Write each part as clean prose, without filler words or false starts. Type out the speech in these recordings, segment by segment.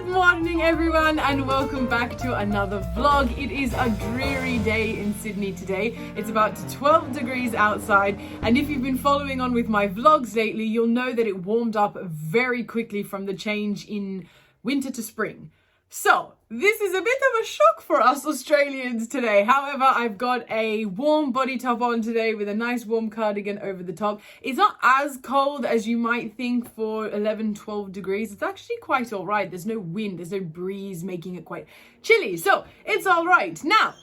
Good morning everyone and welcome back to another vlog. It is a dreary day in Sydney today. It's about 12 degrees outside, and if you've been following on with my vlogs lately, you'll know that it warmed up very quickly from the change in winter to spring. So this is a bit of a shock for us Australians today. However, I've got a warm body top on today with a nice warm cardigan over the top. It's not as cold as you might think for 11-12 degrees. It's actually quite all right. There's no wind, there's no breeze making it quite chilly. So it's all right. Now,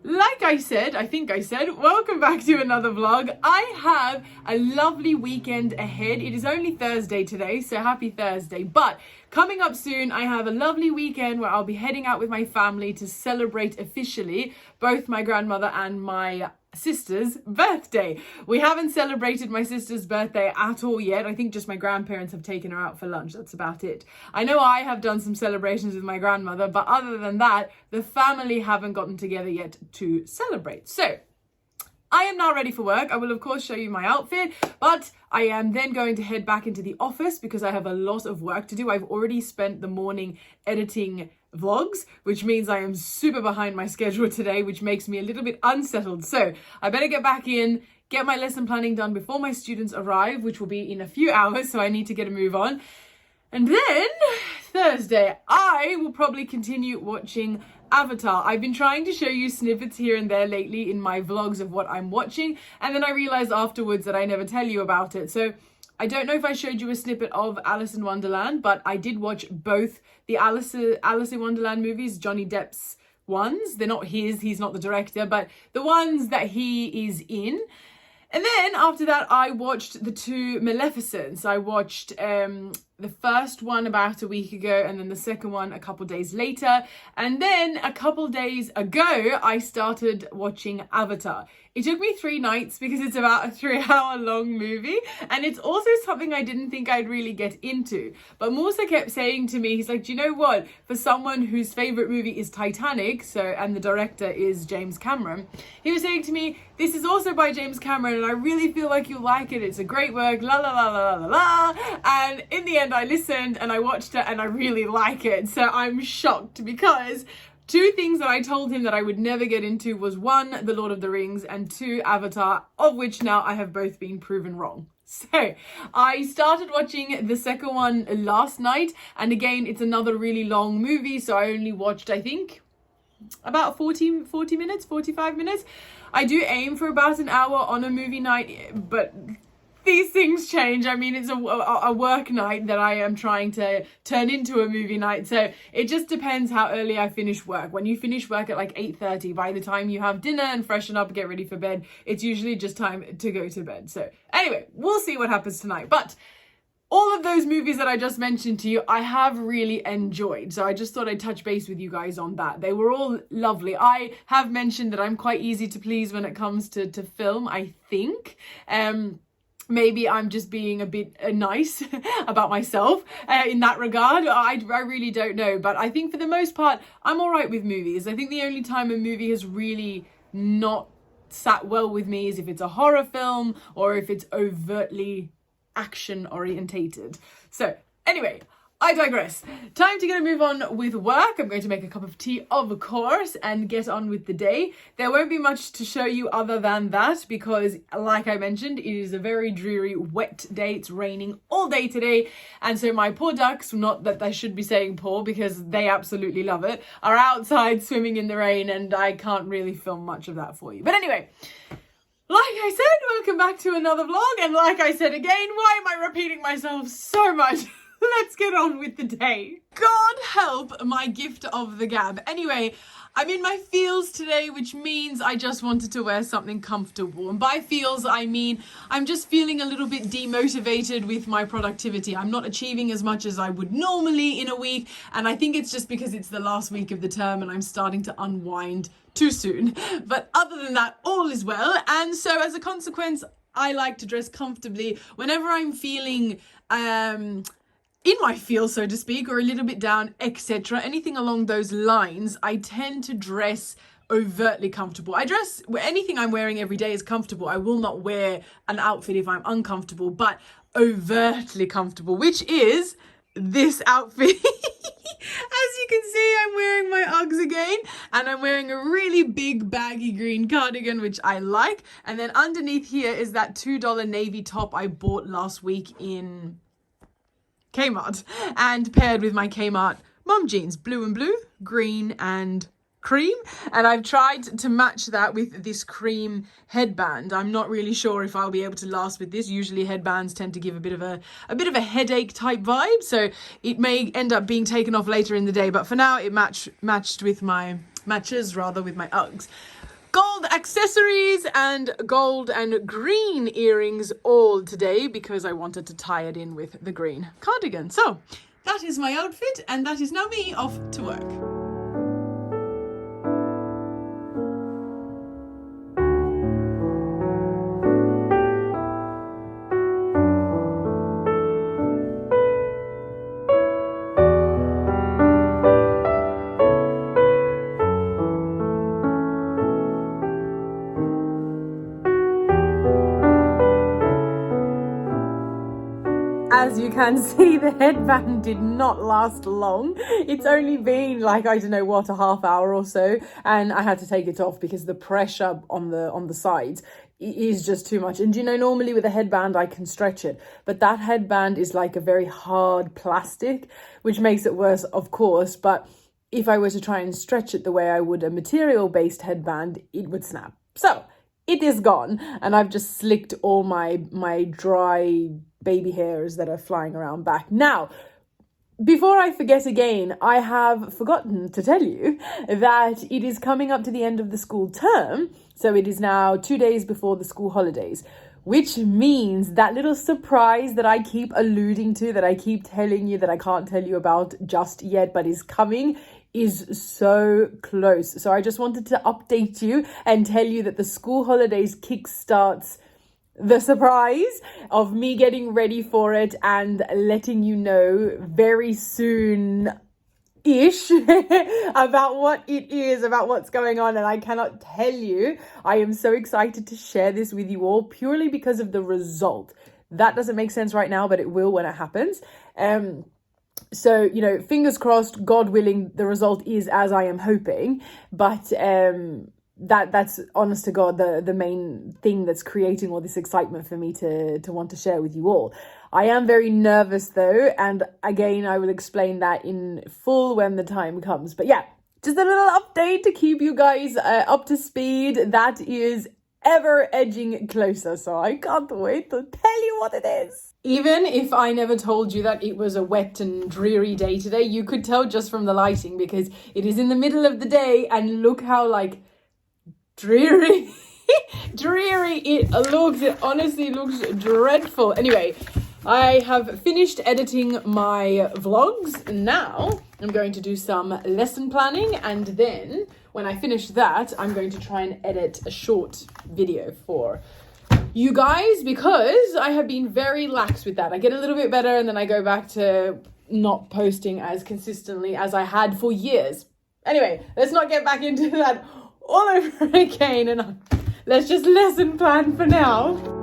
like I said, welcome back to another vlog. I have a lovely weekend ahead. It is only Thursday today, so happy Thursday. But coming up soon, I have a lovely weekend where I'll be heading out with my family to celebrate officially both my grandmother and my sister's birthday. We haven't celebrated my sister's birthday at all yet. I think just my grandparents have taken her out for lunch. That's about it. I know I have done some celebrations with my grandmother, but other than that, the family haven't gotten together yet to celebrate. So I am now ready for work. I will of course show you my outfit, but I am then going to head back into the office because I have a lot of work to do. I've already spent the morning editing vlogs, which means I am super behind my schedule today, which makes me a little bit unsettled. So I better get back in, get my lesson planning done before my students arrive, which will be in a few hours. So I need to get a move on. And then Thursday, I will probably continue watching Avatar. I've been trying to show you snippets here and there lately in my vlogs of what I'm watching, and then I realized afterwards that I never tell you about it. So I don't know if I showed you a snippet of Alice in Wonderland, but I did watch both the Alice in Wonderland movies, Johnny Depp's ones. They're not his, he's not the director, but the ones that he is in. And then after that, I watched the two Maleficents. I watched the first one about a week ago, and then the second one a couple days later. And then a couple days ago, I started watching Avatar. It took me 3 nights because it's about a 3-hour long movie. And it's also something I didn't think I'd really get into. But Musa kept saying to me, he's like, do you know what? For someone whose favorite movie is Titanic, and the director is James Cameron, he was saying to me, this is also by James Cameron and I really feel like you'll like it. It's a great work, la la la la la la. And in the end, I listened and I watched it and I really like it. So I'm shocked because 2 things that I told him that I would never get into was 1, The Lord of the Rings, and 2, Avatar, of which now I have both been proven wrong. So I started watching the second one last night, and again, it's another really long movie. So I only watched, I think, about 40 minutes, 45 minutes. I do aim for about an hour on a movie night, but these things change. I mean, it's a work night that I am trying to turn into a movie night. So it just depends how early I finish work. When you finish work at like 8:30, by the time you have dinner and freshen up, get ready for bed, it's usually just time to go to bed. So anyway, we'll see what happens tonight. But all of those movies that I just mentioned to you, I have really enjoyed. So I just thought I'd touch base with you guys on that. They were all lovely. I have mentioned that I'm quite easy to please when it comes to film, I think. Maybe I'm just being a bit nice about myself in that regard. I really don't know. But I think for the most part, I'm all right with movies. I think the only time a movie has really not sat well with me is if it's a horror film or if it's overtly action orientated. So anyway, I digress. Time to get a move on with work. I'm going to make a cup of tea, of course, and get on with the day. There won't be much to show you other than that because, like I mentioned, it is a very dreary, wet day. It's raining all day today. And so my poor ducks, not that I should be saying poor because they absolutely love it, are outside swimming in the rain, and I can't really film much of that for you. But anyway, like I said, welcome back to another vlog. And like I said again, why am I repeating myself so much? Let's get on with the day. God help my gift of the gab. Anyway, I'm in my feels today, which means I just wanted to wear something comfortable. And by feels, I mean I'm just feeling a little bit demotivated with my productivity. I'm not achieving as much as I would normally in a week. And I think it's just because it's the last week of the term and I'm starting to unwind too soon. But other than that, all is well. And so as a consequence, I like to dress comfortably whenever I'm feeling in my feel, so to speak, or a little bit down, etc. Anything along those lines, I tend to dress overtly comfortable. I dress, anything I'm wearing every day is comfortable. I will not wear an outfit if I'm uncomfortable, but overtly comfortable, which is this outfit. And I'm wearing a really big baggy green cardigan, which I like. And then underneath here is that $2 navy top I bought last week in Kmart, and paired with my Kmart mom jeans, blue and blue, green and cream. And I've tried to match that with this cream headband. I'm not really sure if I'll be able to last with this. Usually headbands tend to give a bit of a headache type vibe, so it may end up being taken off later in the day, but for now it matches with my Uggs. Gold accessories and gold and green earrings all today because I wanted to tie it in with the green cardigan. So that is my outfit, and that is now me off to work. As you can see, the headband did not last long. It's only been like, I don't know what, a half hour or so, and I had to take it off because the pressure on the sides is just too much. And you know, normally with a headband I can stretch it, but that headband is like a very hard plastic, which makes it worse, of course. But if I were to try and stretch it the way I would a material-based headband, it would snap. So it is gone, and I've just slicked all my dry baby hairs that are flying around back. Now, before I forget again, I have forgotten to tell you that it is coming up to the end of the school term. So it is now 2 days before the school holidays, which means that little surprise that I keep alluding to, that I keep telling you that I can't tell you about just yet, but is coming, is so close. So I just wanted to update you and tell you that the school holidays kickstarts the surprise of me getting ready for it and letting you know very soon ish about what it is, about what's going on. And I cannot tell you, I am so excited to share this with you all purely because of the result. That doesn't make sense right now, but it will when it happens. So, you know, fingers crossed, God willing, the result is as I am hoping. But that's honest to God the main thing that's creating all this excitement for me to want to share with you all. I am very nervous though, and again I will explain that in full when the time comes. But yeah, just a little update to keep you guys up to speed. That is ever edging closer, so I can't wait to tell you what it is. Even if I never told you that it was a wet and dreary day today, you could tell just from the lighting, because it is in the middle of the day and look how like dreary it looks. It honestly looks dreadful. Anyway, I have finished editing my vlogs. Now I'm going to do some lesson planning, and then when I finish that, I'm going to try and edit a short video for you guys, because I have been very lax with that. I get a little bit better and then I go back to not posting as consistently as I had for years. Anyway, let's not get back into that all over again, and let's just lesson plan for now.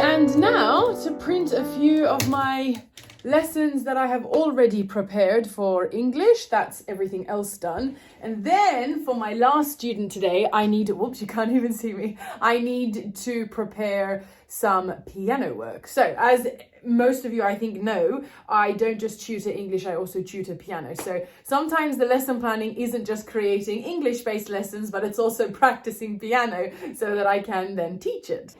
And now to print a few of my lessons that I have already prepared for English. That's everything else done. And then for my last student today, I need, whoops, you can't even see me. I need to prepare some piano work. So as most of you, I think, know, I don't just tutor English, I also tutor piano. So sometimes the lesson planning isn't just creating English-based lessons, but it's also practicing piano so that I can then teach it.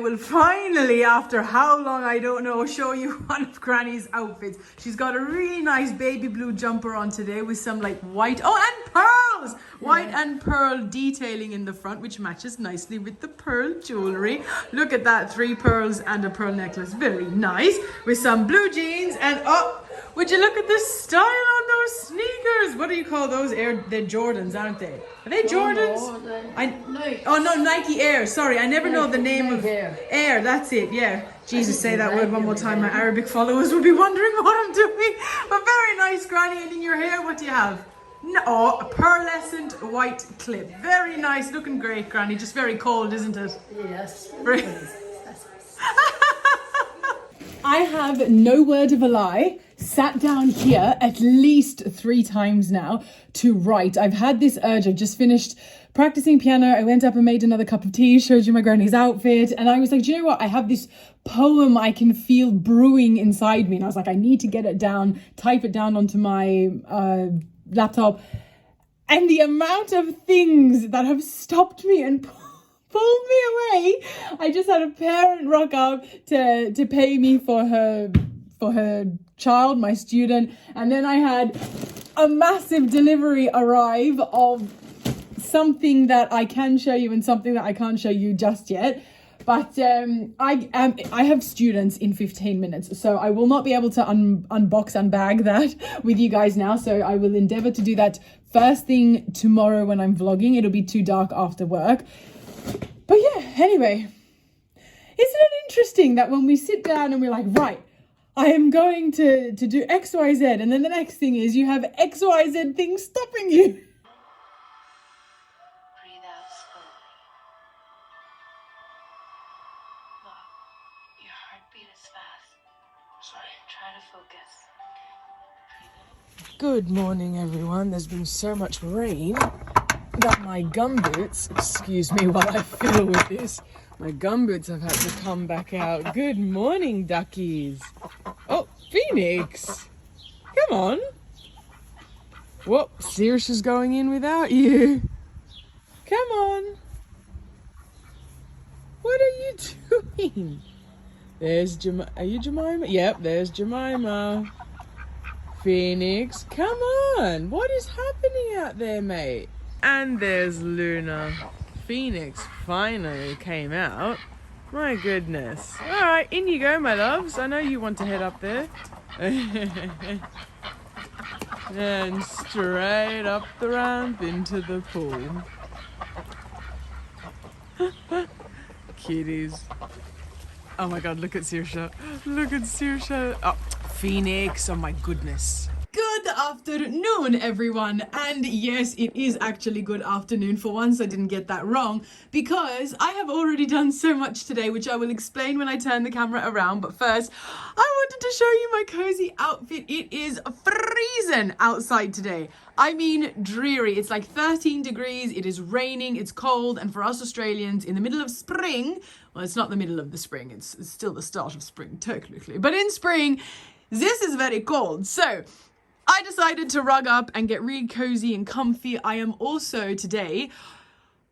will finally, after how long I don't know, show you one of Granny's outfits. She's got a really nice baby blue jumper on today with some like white, and pearls! White and pearl detailing in the front, which matches nicely with the pearl jewelry. Look at that, 3 pearls and a pearl necklace. Very nice. With some blue jeans and would you look at the style on those sneakers? What do you call those? They're Jordans, aren't they? Are they Jordans? No, Nike Air. Sorry, I never know the name of Air. That's it. Yeah. Jesus, say that word one more time. My Arabic followers will be wondering what I'm doing. But very nice, Granny. And in your hair, what do you have? No, a pearlescent white clip. Very nice, looking great, Granny. Just very cold, isn't it? Yes. I have, no word of a lie, sat down here at least 3 times now to write. I've had this urge. I've just finished practicing piano. I went up and made another cup of tea, showed you my granny's outfit. And I was like, do you know what? I have this poem I can feel brewing inside me. And I was like, I need to get it down, type it down onto my laptop. And the amount of things that have stopped me and pulled me away. I just had a parent rock up to pay me for her child, my student, and then I had a massive delivery arrive of something that I can show you and something that I can't show you just yet. But I have students in 15 minutes, so I will not be able to unbox and bag that with you guys now. So I will endeavor to do that first thing tomorrow when I'm vlogging. It'll be too dark after work. But yeah, anyway, isn't it interesting that when we sit down and we're like, right, I am going to do X, Y, Z, and then the next thing is you have X, Y, Z things stopping you. Breathe out slowly. Look, your heartbeat is fast. Sorry. Try to focus. Good morning, everyone. There's been so much rain that my gumboots, excuse me while I fiddle with this, my gumboots have had to come back out. Good morning, duckies. Oh, Phoenix, come on. Whoop, Saoirse's going in without you. Come on. What are you doing? There's Jemima. Are you Jemima? Yep, there's Jemima. Phoenix, come on. What is happening out there, mate? And there's Luna. Phoenix finally came out. My goodness. All right, in you go, my loves. I know you want to head up there. And straight up the ramp into the pool. Kitties. Oh my God, look at Saoirse. Look at Saoirse. Oh, Phoenix, oh my goodness. Good afternoon, everyone. And yes, it is actually good afternoon. For once, I didn't get that wrong because I have already done so much today, which I will explain when I turn the camera around. But first, I wanted to show you my cozy outfit. It is freezing outside today. I mean, dreary. It's like 13 degrees. It is raining. It's cold. And for us Australians, in the middle of spring, well, it's not the middle of the spring. It's still the start of spring, technically. But in spring, this is very cold. So I decided to rug up and get really cozy and comfy. I am also today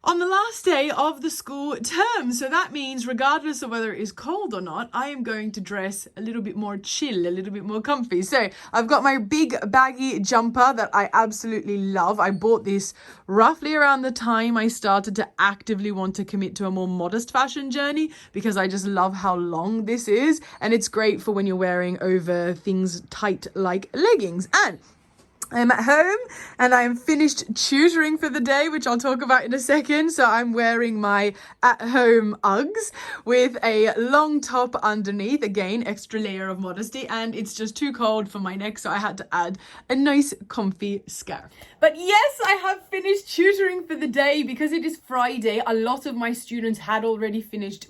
on the last day of the school term. So that means regardless of whether it is cold or not, I am going to dress a little bit more chill, a little bit more comfy. So I've got my big baggy jumper that I absolutely love. I bought this roughly around the time I started to actively want to commit to a more modest fashion journey because I just love how long this is. And it's great for when you're wearing over things tight like leggings. And I'm at home and I'm finished tutoring for the day, which I'll talk about in a second. So I'm wearing my at-home Uggs with a long top underneath. Again, extra layer of modesty, and it's just too cold for my neck, so I had to add a nice comfy scarf. But yes, I have finished tutoring for the day because it is Friday. A lot of my students had already finished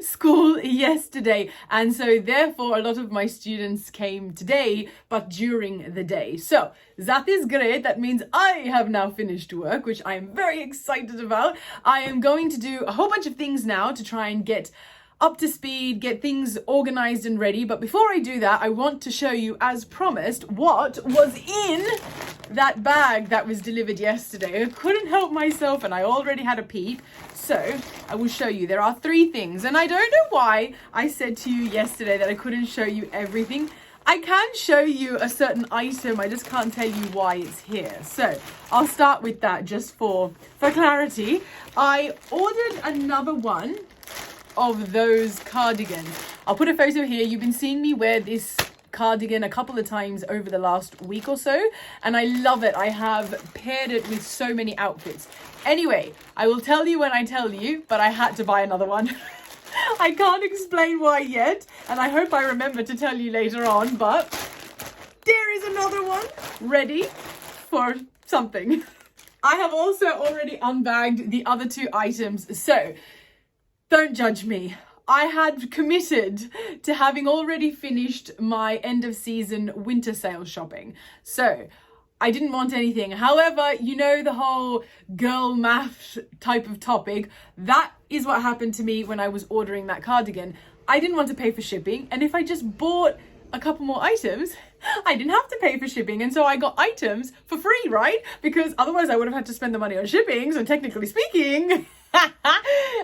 school yesterday. And so therefore, a lot of my students came today, but during the day. So that is great. That means I have now finished work, which I am very excited about. I am going to do a whole bunch of things now to try and get up to speed, get things organized and ready. But before I do that, I want to show you, as promised, what was in that bag that was delivered yesterday. I couldn't help myself and I already had a peep. So I will show you. There are 3 things, and I don't know why I said to you yesterday that I couldn't show you everything. I can show you a certain item, I just can't tell you why it's here. So I'll start with that just for clarity. I ordered another one of those cardigans. I'll put a photo here. You've been seeing me wear this cardigan a couple of times over the last week or so, and I love it. I have paired it with so many outfits. Anyway, I will tell you when I tell you, but I had to buy another one. I can't explain why yet, and I hope I remember to tell you later on, but there is another one ready for something. I have also already unbagged the other 2 items, so don't judge me. I had committed to having already finished my end of season winter sale shopping, so I didn't want anything. However, you know, the whole girl math type of topic, that is what happened to me when I was ordering that cardigan. I didn't want to pay for shipping, and if I just bought a couple more items, I didn't have to pay for shipping, and so I got items for free, right? Because otherwise I would have had to spend the money on shipping, so technically speaking,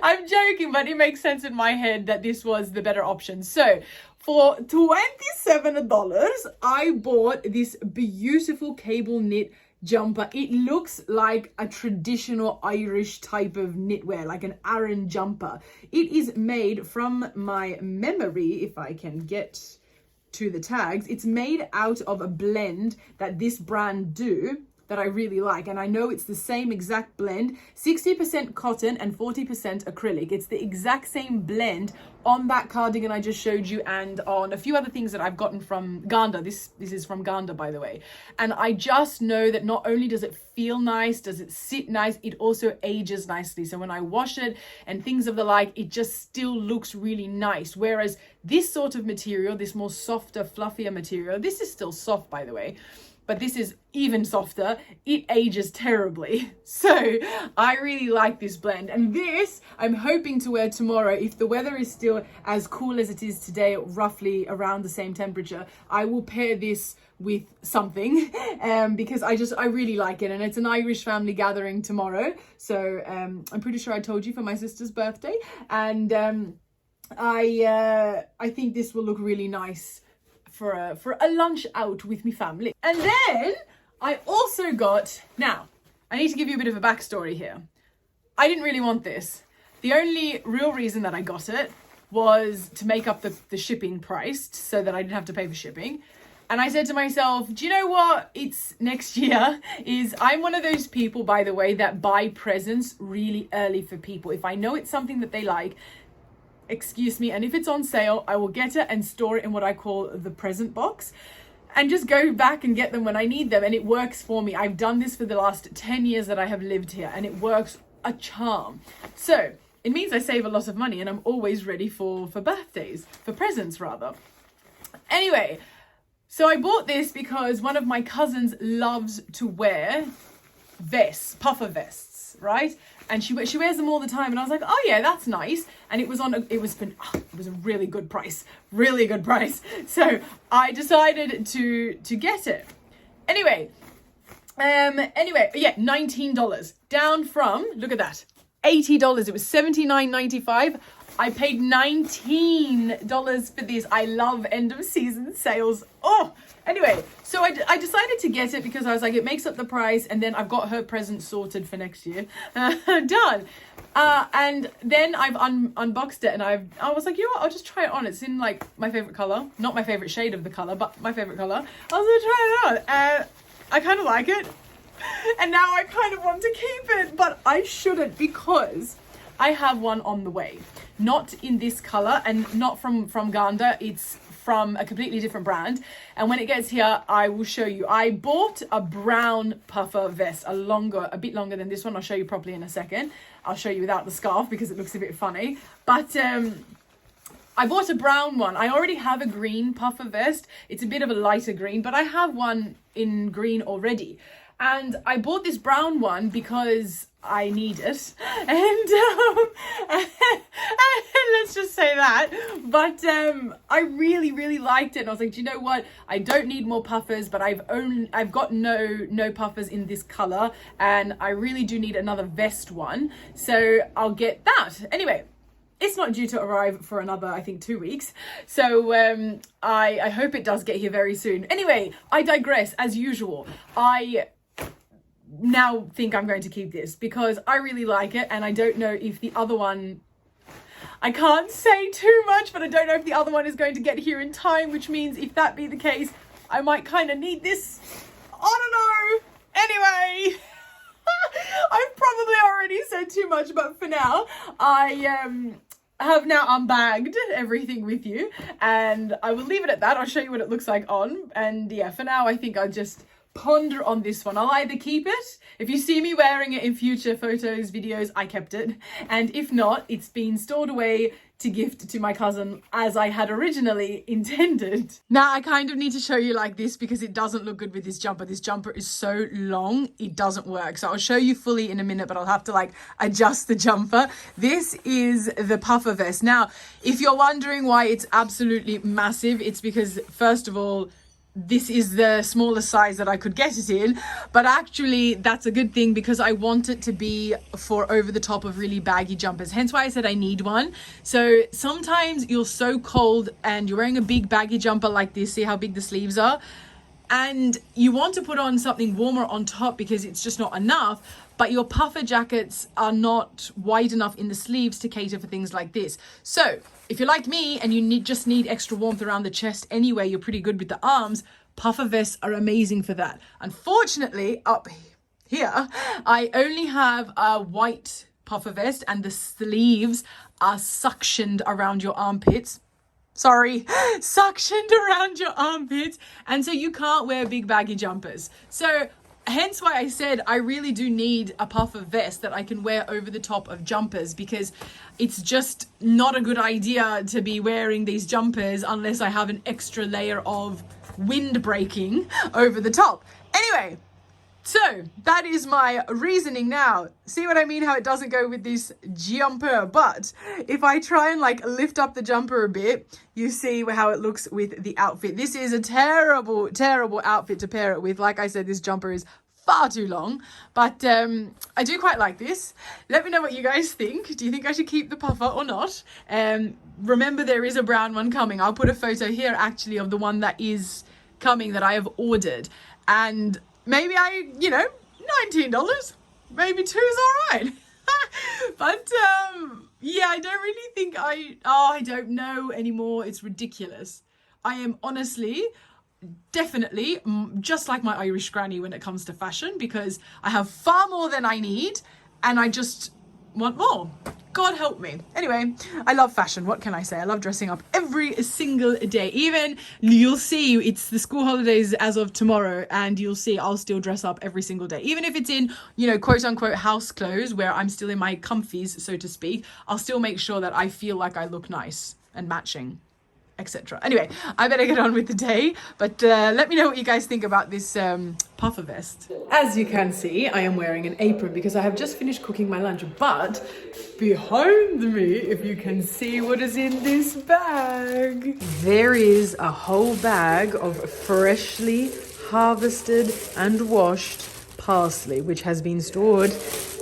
I'm joking, but it makes sense in my head that this was the better option. So for $27, I bought this beautiful cable knit jumper. It looks like a traditional Irish type of knitwear, like an Aran jumper. It is made, from my memory, if I can get to the tags, it's made out of a blend that this brand do that I really like, and I know it's the same exact blend, 60% cotton and 40% acrylic. It's the exact same blend on that cardigan I just showed you, and on a few other things that I've gotten from Ganda. This is from Ganda, by the way. And I just know that not only does it feel nice, does it sit nice, it also ages nicely. So when I wash it and things of the like, it just still looks really nice. Whereas this sort of material, this more softer, fluffier material, this is still soft, by the way, but this is even softer, it ages terribly. So I really like this blend, and this I'm hoping to wear tomorrow. If the weather is still as cool as it is today, roughly around the same temperature, I will pair this with something because I really like it, and it's an Irish family gathering tomorrow. So I'm pretty sure I told you, for my sister's birthday, and I think this will look really nice for a lunch out with me family. And then I also got, now I need to give you a bit of a backstory here. I didn't really want this. The only real reason that I got it was to make up the shipping price so that I didn't have to pay for shipping. And I said to myself, do you know what? It's next year. I'm one of those people, by the way, that buy presents really early for people. If I know it's something that they like, excuse me, and if it's on sale, I will get it and store it in what I call the present box and just go back and get them when I need them. And it works for me. I've done this for the last 10 years that I have lived here, and it works a charm. So it means I save a lot of money, and I'm always ready for birthdays, for presents rather. Anyway, so I bought this because one of my cousins loves to wear vests, puffer vests, right? And she wears them all the time, and I was like, oh yeah, that's nice. And it was a really good price, really good price. So I decided to get it. Anyway, yeah, $19 down from, look at that, $80. It was $79.95. I paid $19 for this. I love end of season sales. Oh, anyway, so I decided to get it because I was like, it makes up the price, and then I've got her present sorted for next year. Done. And then I've unboxed it, and I was like, you know what, I'll just try it on. It's in like my favorite color, not my favorite shade of the color, but my favorite color. I was gonna try it on, and I kind of like it. And now I kind of want to keep it, but I shouldn't, because I have one on the way. Not in this color, and not from Ganda. It's from a completely different brand. And when it gets here, I will show you. I bought a brown puffer vest, a bit longer than this one. I'll show you properly in a second. I'll show you without the scarf because it looks a bit funny. But I bought a brown one. I already have a green puffer vest. It's a bit of a lighter green, but I have one in green already. And I bought this brown one because I need it, and let's just say that. But I really liked it, and I was like, do you know what? I don't need more puffers, but I've got no puffers in this color, and I really do need another vest one, so I'll get that. Anyway, it's not due to arrive for another, I think, 2 weeks. So I hope it does get here very soon. Anyway, I digress as usual. I now think I'm going to keep this because I really like it, and I don't know if the other one, I can't say too much, but I don't know if the other one is going to get here in time, which means if that be the case, I might kind of need this. I don't know. Anyway, I've probably already said too much, but for now, I have now unbagged everything with you, and I will leave it at that. I'll show you what it looks like on, and yeah, for now I think I'll just ponder on this one. I'll either keep it, if you see me wearing it in future photos, videos, I kept it, and if not, it's been stored away to gift to my cousin as I had originally intended. Now I kind of need to show you like this because it doesn't look good with this jumper. This jumper is so long, it doesn't work. So I'll show you fully in a minute, but I'll have to like adjust the jumper. This is the puffer vest. Now, if you're wondering why it's absolutely massive, it's because first of all, this is the smallest size that I could get it in, but actually that's a good thing because I want it to be for over the top of really baggy jumpers, hence why I said I need one. So sometimes you're so cold and you're wearing a big baggy jumper like this, see how big the sleeves are, and you want to put on something warmer on top because it's just not enough, but your puffer jackets are not wide enough in the sleeves to cater for things like this. So if you're like me and you just need extra warmth around the chest anyway, you're pretty good with the arms, puffer vests are amazing for that. Unfortunately, up here, I only have a white puffer vest and the sleeves are suctioned around your armpits. Sorry, suctioned around your armpits. And so you can't wear big baggy jumpers. So hence why I said I really do need a puffer vest that I can wear over the top of jumpers, because it's just not a good idea to be wearing these jumpers unless I have an extra layer of wind breaking over the top. Anyway, so that is my reasoning now. See what I mean? How it doesn't go with this jumper. But if I try and like lift up the jumper a bit, you see how it looks with the outfit. This is a terrible outfit to pair it with. Like I said, this jumper is far too long, but I do quite like this. Let me know what you guys think. Do you think I should keep the puffer or not? Remember, there is a brown one coming. I'll put a photo here actually of the one that is coming that I have ordered, and maybe $19, maybe 2 is all right. But yeah, I don't really think I don't know anymore. It's ridiculous. I am honestly definitely just like my Irish granny when it comes to fashion, because I have far more than I need and I just want more. God help me. Anyway, I love fashion. What can I say? I love dressing up every single day. Even you'll see it's the school holidays as of tomorrow, and you'll see I'll still dress up every single day. Even if it's in, quote unquote house clothes where I'm still in my comfies, so to speak, I'll still make sure that I feel like I look nice and matching, etc. Anyway, I better get on with the day, but let me know what you guys think about this puffer vest. As you can see, I am wearing an apron because I have just finished cooking my lunch, but behind me, if you can see what is in this bag, there is a whole bag of freshly harvested and washed parsley, which has been stored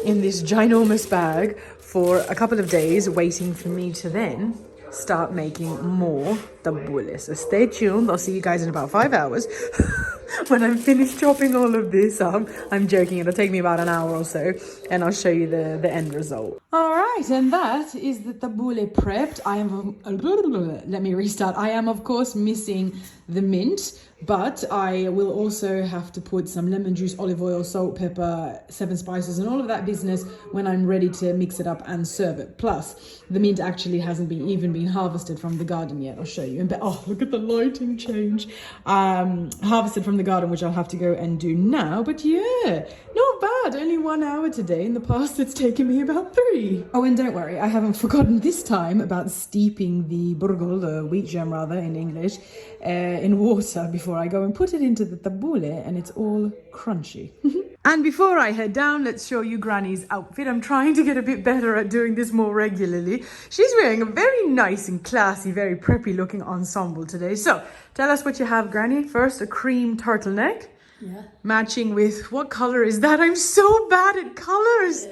in this ginormous bag for a couple of days, waiting for me to then start making more tabbouleh. So stay tuned. I'll see you guys in about 5 hours when I'm finished chopping all of this up. I'm joking, it'll take me about an hour or so, and I'll show you the end result. All right, and that is the tabbouleh prepped. Let me restart. I am of course missing the mint, but I will also have to put some lemon juice, olive oil, salt, pepper, 7 spices and all of that business when I'm ready to mix it up and serve it. Plus, the mint actually hasn't even been harvested from the garden yet. I'll show you. Oh, look at the lighting change. Harvested from the garden, which I'll have to go and do now. But yeah, not bad. Only 1 hour today. In the past, it's taken me about 3. Oh, and don't worry, I haven't forgotten this time about steeping the burghul, the wheat germ rather in English, in water before I go and put it into the tabbouleh, and it's all crunchy. And before I head down, let's show you Granny's outfit. I'm trying to get a bit better at doing this more regularly. She's wearing a very nice and classy, very preppy looking ensemble today. So tell us what you have, Granny. First, a cream turtleneck. Yeah. Matching with, what color is that? I'm so bad at colors.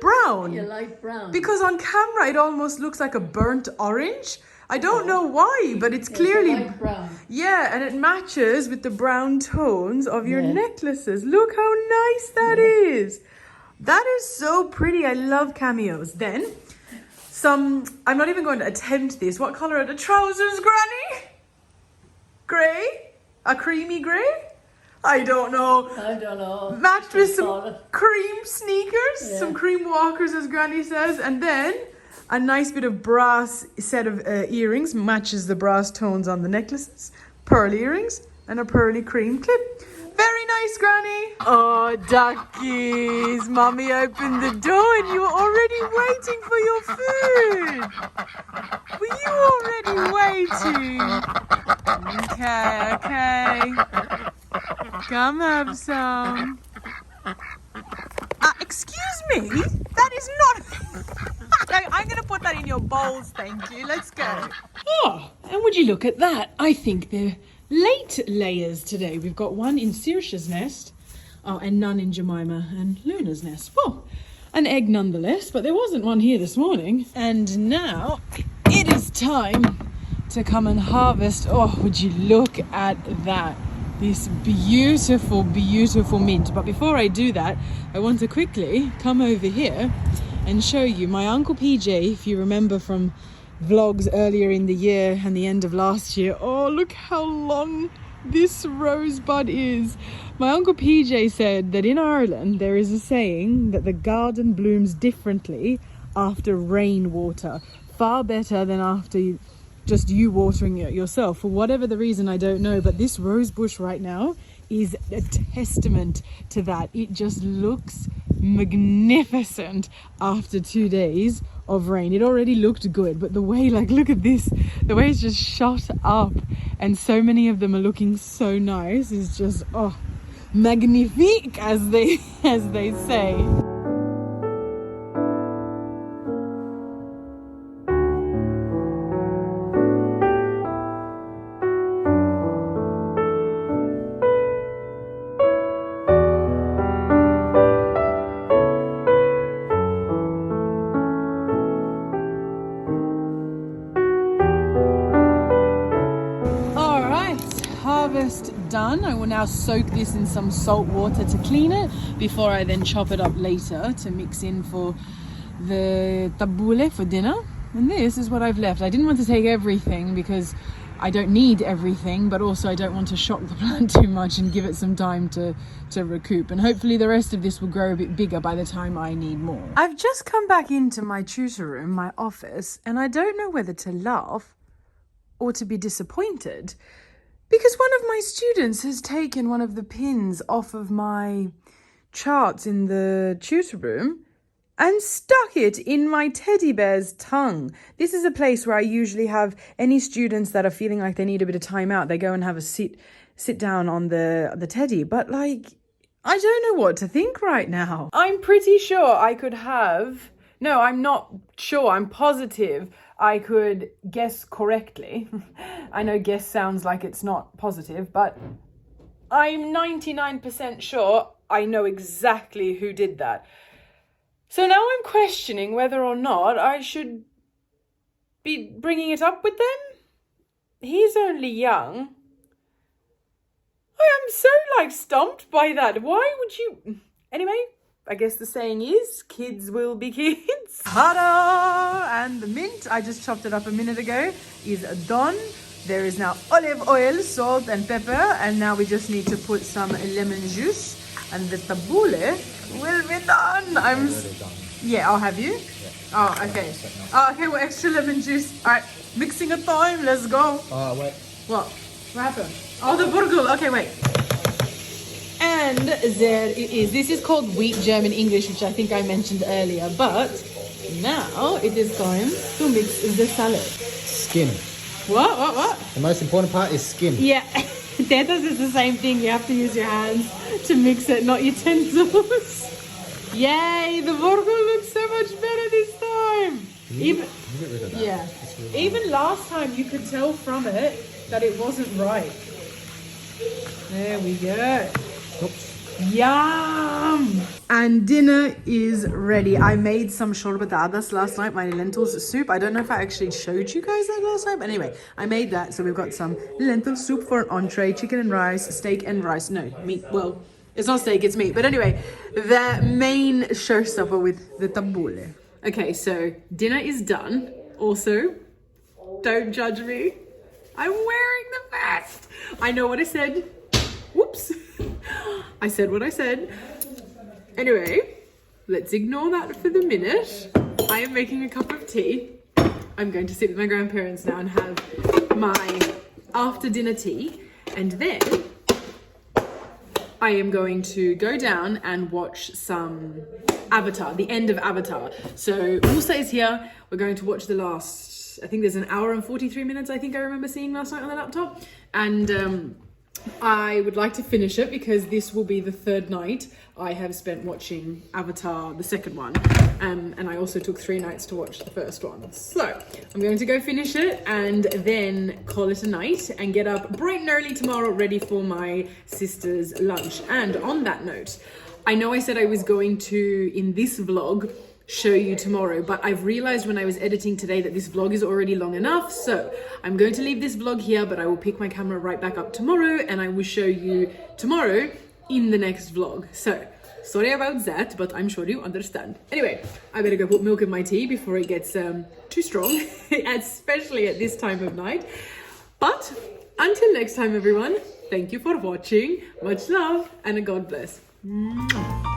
Brown. You like brown? Because on camera, it almost looks like a burnt orange. I don't know why, but it's clearly light brown. Yeah, and it matches with the brown tones of your Yeah. necklaces. Look how nice that is. That is so pretty. I love cameos. Then I'm not even going to attempt this. What color are the trousers, Granny? Grey? A creamy grey? I don't know. I don't know. Matched with Just some call it. cream sneakers, Yeah. some cream walkers, as Granny says, and then a nice bit of brass set of earrings, matches the brass tones on the necklaces, pearl earrings, and a pearly cream clip. Very nice, Granny. Oh, duckies. Mommy opened the door and you were already waiting for your food. Were you already waiting? Okay. Come have some. Excuse me? That is not... I'm going to put that in your bowls, thank you. Let's go. Oh, and would you look at that? I think they're late layers today. We've got one in Saoirse's nest. Oh, and none in Jemima and Luna's nest. Well, an egg nonetheless, but there wasn't one here this morning. And now it is time to come and harvest. Oh, would you look at that? This beautiful, beautiful mint. But before I do that, I want to quickly come over here and show you my Uncle PJ, if you remember from vlogs earlier in the year and the end of last year. Oh, look how long this rosebud is. My Uncle PJ said that in Ireland there is a saying that the garden blooms differently after rainwater, far better than after just you watering it yourself. For whatever the reason, I don't know, but this rose bush right now is a testament to that. It just looks magnificent after 2 days of rain. It already looked good, but the way, like, look at this, the way it's just shot up and so many of them are looking so nice is just, oh, magnifique, as they say. Harvest done. I will now soak this in some salt water to clean it before I then chop it up later to mix in for the tabbouleh for dinner. And this is what I've left. I didn't want to take everything because I don't need everything, but also I don't want to shock the plant too much and give it some time to recoup. And hopefully the rest of this will grow a bit bigger by the time I need more. I've just come back into my tutor room, my office, and I don't know whether to laugh or to be disappointed. Because one of my students has taken one of the pins off of my charts in the tutor room and stuck it in my teddy bear's tongue. This is a place where I usually have any students that are feeling like they need a bit of time out. They go and have a sit down on the teddy. But like, I don't know what to think right now. I'm pretty sure I could have... No, I'm not sure. I'm positive I could guess correctly. I know guess sounds like it's not positive, but I'm 99% sure I know exactly who did that. So now I'm questioning whether or not I should be bringing it up with them. He's only young. I am so stumped by that. Why would you... Anyway, I guess the saying is, kids will be kids. Ta-da! And the mint, I just chopped it up a minute ago, is done. There is now olive oil, salt and pepper. And now we just need to put some lemon juice. And the tabbouleh will be done. I'm done. Yeah, I'll have you. Yeah. Oh, okay. Oh, okay, well, extra lemon juice. All right, mixing a time. Let's go. Wait. What? What happened? Oh, the burgul. Okay, wait. And there it is. This is called wheat German English, which I think I mentioned earlier. But now it is time to mix the salad. Skin. What? The most important part is skin. Yeah. Tetas is the same thing. You have to use your hands to mix it, not utensils. Yay! The borgo looks so much better this time. Even Get rid of that. yeah, It's really even last time you could tell from it that it wasn't right. There we go. Oops. Yum! And dinner is ready. I made some chorbatadas last night, my lentils soup. I don't know if I actually showed you guys that last night, but anyway, I made that. So we've got some lentil soup for an entree, chicken and rice, steak and rice. No, meat. Well, it's not steak, it's meat. But anyway, the main showstopper with the tabbouleh. Okay, so dinner is done. Also, don't judge me. I'm wearing the vest. I know what I said. Whoops. I said what I said. Anyway, let's ignore that for the minute. I am making a cup of tea. I'm going to sit with my grandparents now and have my after dinner tea. And then I am going to go down and watch some Avatar, the end of Avatar. So Musa is here. We're going to watch the last, I think there's an hour and 43 minutes, I think I remember seeing last night on the laptop. And I would like to finish it because this will be the third night I have spent watching Avatar, the second one. And I also took 3 nights to watch the first one. So I'm going to go finish it and then call it a night and get up bright and early tomorrow ready for my sister's lunch. And on that note, I know I said I was going to, in this vlog, show you tomorrow, but I've realized when I was editing today that this vlog is already long enough, so I'm going to leave this vlog here, but I will pick my camera right back up tomorrow and I will show you tomorrow in the next vlog. So sorry about that, but I'm sure you understand. Anyway, I better go put milk in my tea before it gets too strong, especially at this time of night. But until next time, everyone, thank you for watching. Much love and a God bless. Mwah.